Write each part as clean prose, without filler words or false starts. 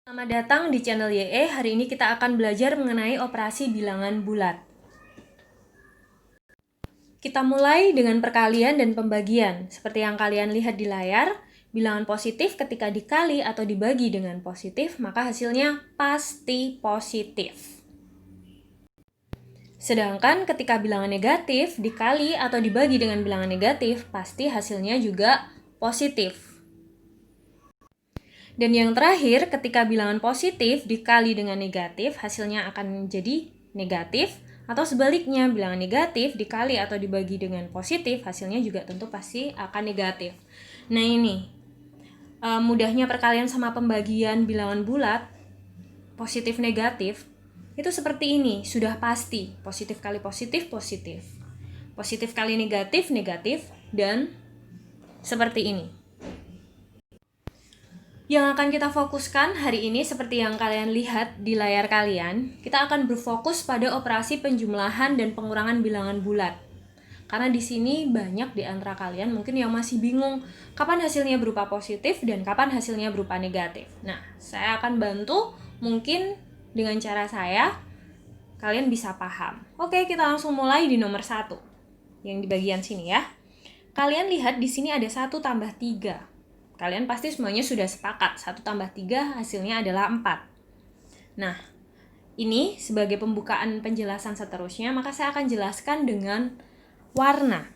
Selamat datang di channel YE. Hari ini kita akan belajar mengenai operasi bilangan bulat. Kita mulai dengan perkalian dan pembagian. Seperti yang kalian lihat di layar, bilangan positif ketika dikali atau dibagi dengan positif, maka hasilnya pasti positif. Sedangkan ketika bilangan negatif dikali atau dibagi dengan bilangan negatif, pasti hasilnya juga positif. Dan yang terakhir, ketika bilangan positif dikali dengan negatif, hasilnya akan menjadi negatif. Atau sebaliknya, bilangan negatif dikali atau dibagi dengan positif, hasilnya juga tentu pasti akan negatif. Nah ini, mudahnya perkalian sama pembagian bilangan bulat, positif negatif, itu seperti ini, sudah pasti. Positif kali positif, positif. Positif kali negatif, negatif. Dan seperti ini. Yang akan kita fokuskan hari ini seperti yang kalian lihat di layar kalian, kita akan berfokus pada operasi penjumlahan dan pengurangan bilangan bulat. Karena di sini banyak di antara kalian mungkin yang masih bingung kapan hasilnya berupa positif dan kapan hasilnya berupa negatif. Nah, saya akan bantu mungkin dengan cara saya kalian bisa paham. Oke, kita langsung mulai di nomor 1. Yang di bagian sini ya. Kalian lihat di sini ada 1 tambah 3. Kalian pasti semuanya sudah sepakat, 1 tambah 3 hasilnya adalah 4. Nah, ini sebagai pembukaan penjelasan seterusnya, maka saya akan jelaskan dengan warna.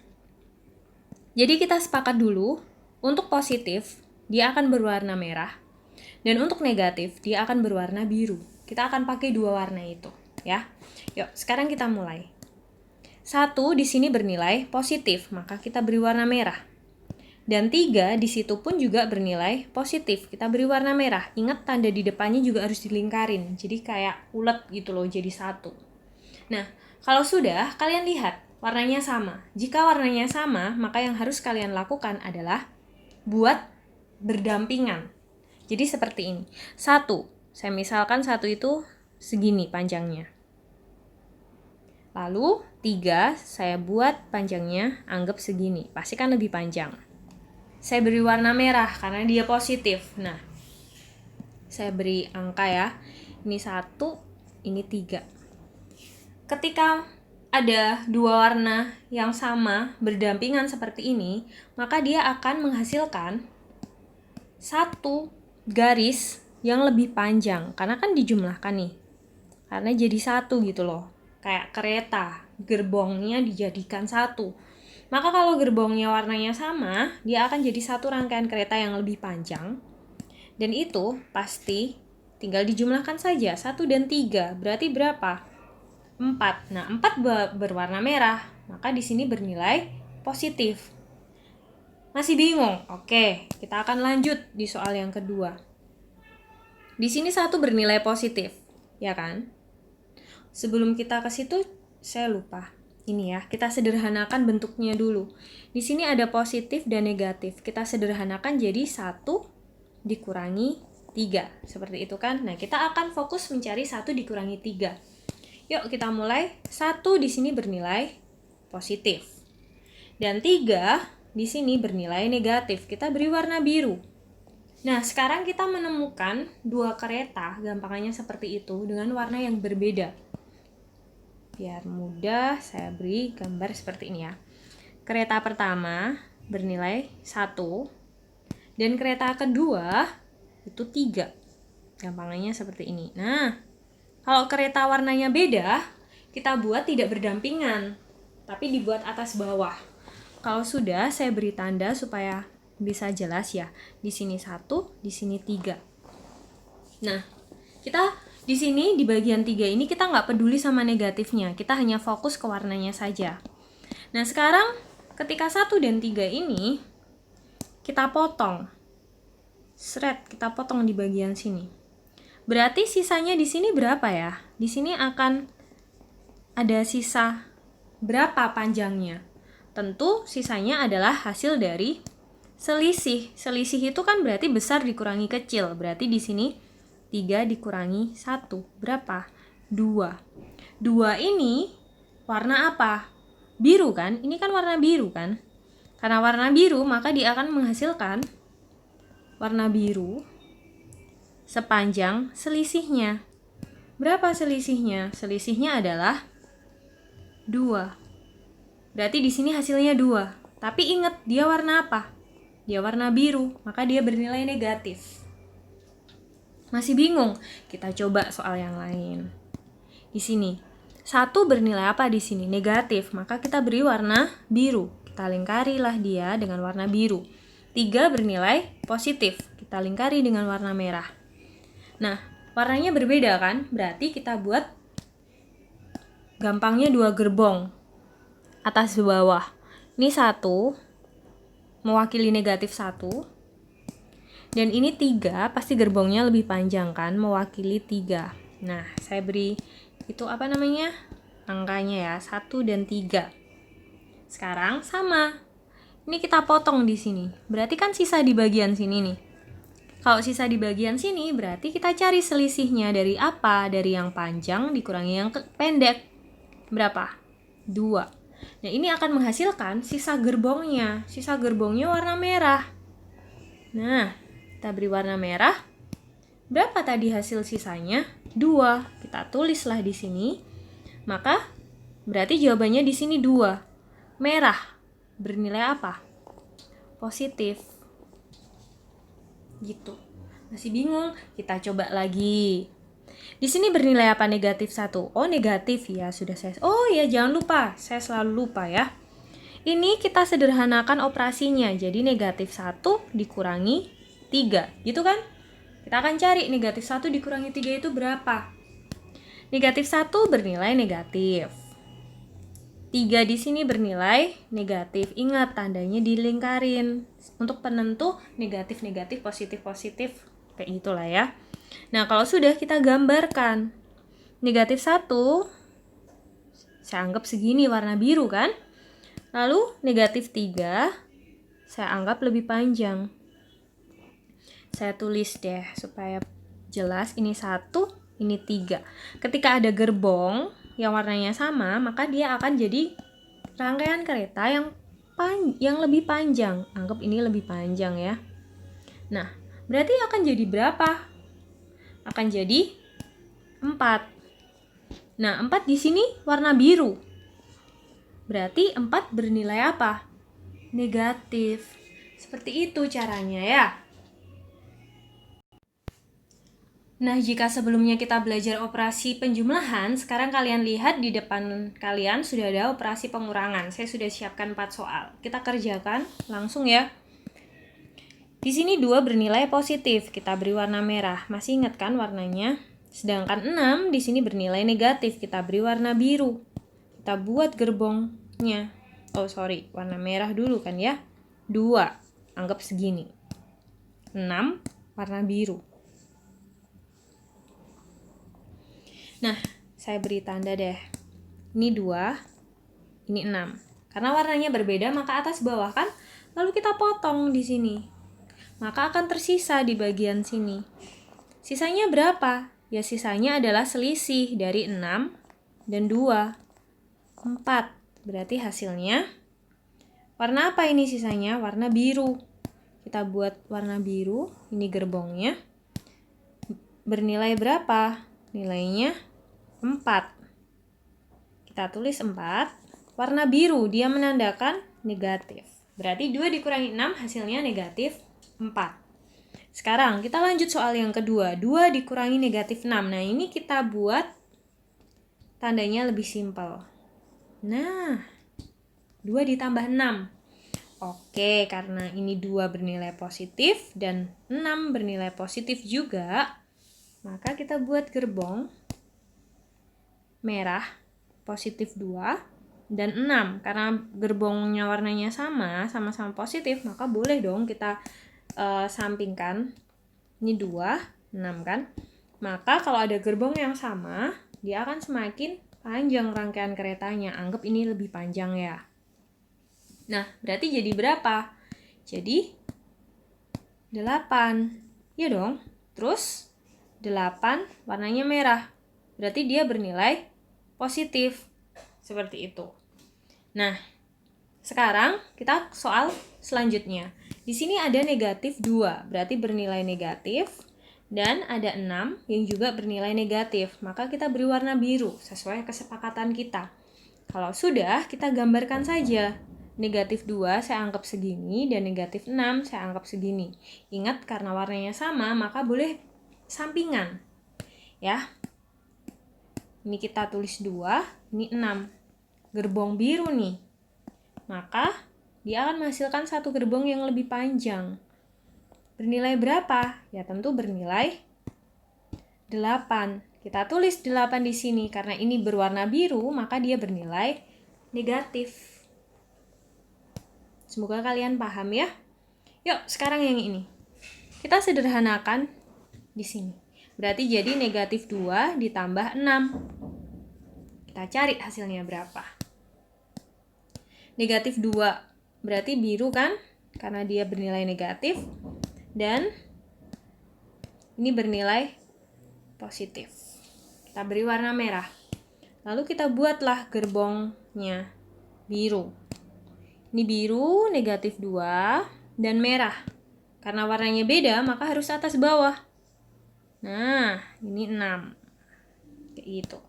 Jadi kita sepakat dulu, untuk positif, dia akan berwarna merah. Dan untuk negatif, dia akan berwarna biru. Kita akan pakai 2 warna itu, ya. Yuk, sekarang kita mulai. 1 di sini bernilai positif, maka kita beri warna merah. Dan 3 di situ pun juga bernilai positif. Kita beri warna merah. Ingat tanda di depannya juga harus dilingkarin. Jadi kayak ulet gitu loh, jadi 1. Nah, kalau sudah, kalian lihat warnanya sama. Jika warnanya sama, maka yang harus kalian lakukan adalah buat berdampingan. Jadi seperti ini. 1, saya misalkan 1 itu segini panjangnya. Lalu 3, saya buat panjangnya anggap segini. Pasti kan lebih panjang. Saya beri warna merah karena dia positif. Nah, saya beri angka ya. Ini 1, ini 3. Ketika ada 2 warna yang sama berdampingan seperti ini, maka dia akan menghasilkan 1 garis yang lebih panjang. Karena kan dijumlahkan nih. Karena jadi 1 gitu loh. Kayak kereta, gerbongnya dijadikan 1. Maka kalau gerbongnya warnanya sama, dia akan jadi 1 rangkaian kereta yang lebih panjang. Dan itu pasti tinggal dijumlahkan saja. 1 dan 3, berarti berapa? 4. Nah, 4 berwarna merah, maka di sini bernilai positif. Masih bingung? Oke, kita akan lanjut di soal yang kedua. Di sini 1 bernilai positif, ya kan? Sebelum kita ke situ, saya lupa. Ini ya, kita sederhanakan bentuknya dulu. Di sini ada positif dan negatif. Kita sederhanakan jadi 1 dikurangi 3. Seperti itu kan? Nah, kita akan fokus mencari 1 dikurangi 3. Yuk, kita mulai. 1 di sini bernilai positif. Dan 3 di sini bernilai negatif. Kita beri warna biru. Nah, sekarang kita menemukan 2 kereta, gampangannya seperti itu, dengan warna yang berbeda. Biar mudah, saya beri gambar seperti ini ya. Kereta pertama bernilai 1, dan kereta kedua itu 3. Gampangannya seperti ini. Nah, kalau kereta warnanya beda, kita buat tidak berdampingan, tapi dibuat atas bawah. Kalau sudah, saya beri tanda supaya bisa jelas ya. Di sini 1, di sini 3. Nah, kita di sini di bagian 3 ini kita nggak peduli sama negatifnya, kita hanya fokus ke warnanya saja. Nah, sekarang ketika 1 dan 3 ini kita potong. Kita potong di bagian sini. Berarti sisanya di sini berapa ya? Di sini akan ada sisa berapa panjangnya? Tentu sisanya adalah hasil dari selisih. Selisih itu kan berarti besar dikurangi kecil. Berarti di sini 3 dikurangi 1. Berapa? 2. 2 ini warna apa? Biru kan? Ini kan warna biru kan? Karena warna biru, maka dia akan menghasilkan warna biru sepanjang selisihnya. Berapa selisihnya? Selisihnya adalah 2. Berarti di sini hasilnya 2. Tapi ingat, dia warna apa? Dia warna biru, maka dia bernilai negatif. Masih bingung? Kita coba soal yang lain. Di sini 1 bernilai apa di sini? Negatif, maka kita beri warna biru. Kita lingkarilah dia dengan warna biru. 3 bernilai positif, kita lingkari dengan warna merah. Nah, warnanya berbeda kan? Berarti kita buat gampangnya 2 gerbong atas bawah. Ini 1 mewakili negatif 1. Dan ini 3, pasti gerbongnya lebih panjang kan, mewakili 3. Nah, saya beri itu apa namanya? Angkanya ya, 1 dan 3. Sekarang sama. Ini kita potong di sini. Berarti kan sisa di bagian sini nih. Kalau sisa di bagian sini, berarti kita cari selisihnya dari apa? Dari yang panjang dikurangi yang pendek. Berapa? 2. Nah, ini akan menghasilkan sisa gerbongnya. Sisa gerbongnya warna merah. Nah, kita beri warna merah. Berapa tadi hasil sisanya? 2. Kita tulislah di sini. Maka berarti jawabannya di sini 2. Merah bernilai apa? Positif. Gitu. Masih bingung? Kita coba lagi. Di sini bernilai apa negatif 1? Oh, negatif ya, sudah saya. Oh ya, jangan lupa. Saya selalu lupa ya. Ini kita sederhanakan operasinya. Jadi negatif 1 dikurangi 3, gitu kan? Kita akan cari negatif 1 dikurangi 3 itu berapa? Negatif 1 bernilai negatif. 3 di sini bernilai negatif. Ingat, tandanya dilingkarin. Untuk penentu negatif-negatif, positif-positif. Kayak gitulah ya. Nah, kalau sudah kita gambarkan. Negatif 1, saya anggap segini warna biru kan? Lalu negatif 3, saya anggap lebih panjang. Saya tulis deh supaya jelas, ini 1, ini 3. Ketika ada gerbong yang warnanya sama, maka dia akan jadi rangkaian kereta yang lebih panjang. Anggap ini lebih panjang ya. Nah, berarti akan jadi berapa? Akan jadi 4. Nah, 4 di sini warna biru. Berarti 4 bernilai apa? Negatif. Seperti itu caranya ya. Nah, jika sebelumnya kita belajar operasi penjumlahan, sekarang kalian lihat di depan kalian sudah ada operasi pengurangan. Saya sudah siapkan 4 soal. Kita kerjakan langsung ya. Di sini 2 bernilai positif, kita beri warna merah. Masih ingat kan warnanya? Sedangkan 6 di sini bernilai negatif, kita beri warna biru. Kita buat gerbongnya. Warna merah dulu kan ya. 2, anggap segini. 6, warna biru. Nah, saya beri tanda deh. Ini 2, ini 6. Karena warnanya berbeda, maka atas bawah kan? Lalu kita potong di sini. Maka akan tersisa di bagian sini. Sisanya berapa? Ya, sisanya adalah selisih dari 6 dan 2. 4. Berarti hasilnya warna apa ini sisanya? Warna biru. Kita buat warna biru. Ini gerbongnya. Bernilai berapa? Nilainya 4. Kita tulis 4. Warna biru, dia menandakan negatif. Berarti 2 dikurangi 6 hasilnya negatif 4. Sekarang kita lanjut soal yang kedua. 2 dikurangi negatif 6. Nah, ini kita buat tandanya lebih simpel. Nah, 2 ditambah 6. Oke, karena ini 2 bernilai positif dan 6 bernilai positif juga, maka kita buat gerbong merah positif 2 dan 6. Karena gerbongnya warnanya sama-sama positif, maka boleh dong kita sampingkan. Ini 2, 6 kan? Maka kalau ada gerbong yang sama, dia akan semakin panjang rangkaian keretanya. Anggap ini lebih panjang ya. Nah, berarti jadi berapa? Jadi 8. Ya dong. Terus 8 warnanya merah. Berarti dia bernilai positif. Seperti itu. Nah, sekarang kita soal selanjutnya. Di sini ada negatif 2, berarti bernilai negatif. Dan ada 6 yang juga bernilai negatif, maka kita beri warna biru sesuai kesepakatan kita. Kalau sudah, kita gambarkan saja. Negatif 2 saya anggap segini dan negatif 6 saya anggap segini. Ingat, karena warnanya sama, maka boleh sampingan. Ya. Ini kita tulis 2, ini 6. Gerbong biru nih. Maka dia akan menghasilkan satu gerbong yang lebih panjang. Bernilai berapa? Ya tentu bernilai 8. Kita tulis 8 di sini karena ini berwarna biru, maka dia bernilai negatif. Semoga kalian paham ya. Yuk, sekarang yang ini. Kita sederhanakan di sini. Berarti jadi negatif 2 ditambah 6. Kita cari hasilnya berapa. Negatif 2 berarti biru kan? Karena dia bernilai negatif. Dan ini bernilai positif. Kita beri warna merah. Lalu kita buatlah gerbongnya biru. Ini biru, negatif 2, dan merah. Karena warnanya beda, maka harus atas bawah. Nah, ini 6. Kayak gitu.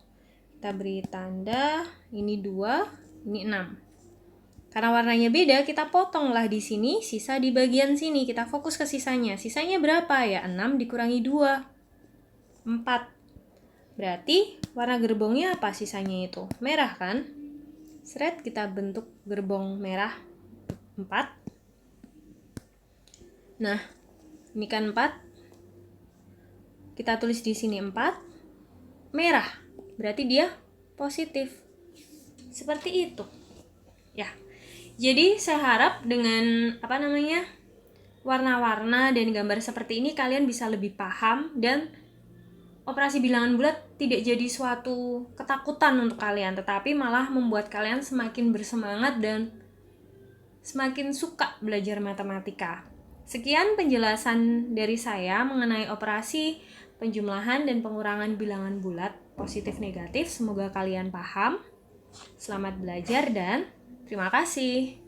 Kita beri tanda, ini 2, ini 6. Karena warnanya beda, kita potonglah di sini, sisa di bagian sini. Kita fokus ke sisanya. Sisanya berapa ya? 6 dikurangi 2. 4. Berarti warna gerbongnya apa sisanya itu? Merah kan? Seret, kita bentuk gerbong merah 4. Nah, ini kan 4. Kita tulis di sini 4. Merah. Berarti dia positif. Seperti itu. Ya. Jadi saya harap dengan warna-warna dan gambar seperti ini kalian bisa lebih paham dan operasi bilangan bulat tidak jadi suatu ketakutan untuk kalian, tetapi malah membuat kalian semakin bersemangat dan semakin suka belajar matematika. Sekian penjelasan dari saya mengenai operasi penjumlahan dan pengurangan bilangan bulat positif negatif. Semoga kalian paham. Selamat belajar dan terima kasih.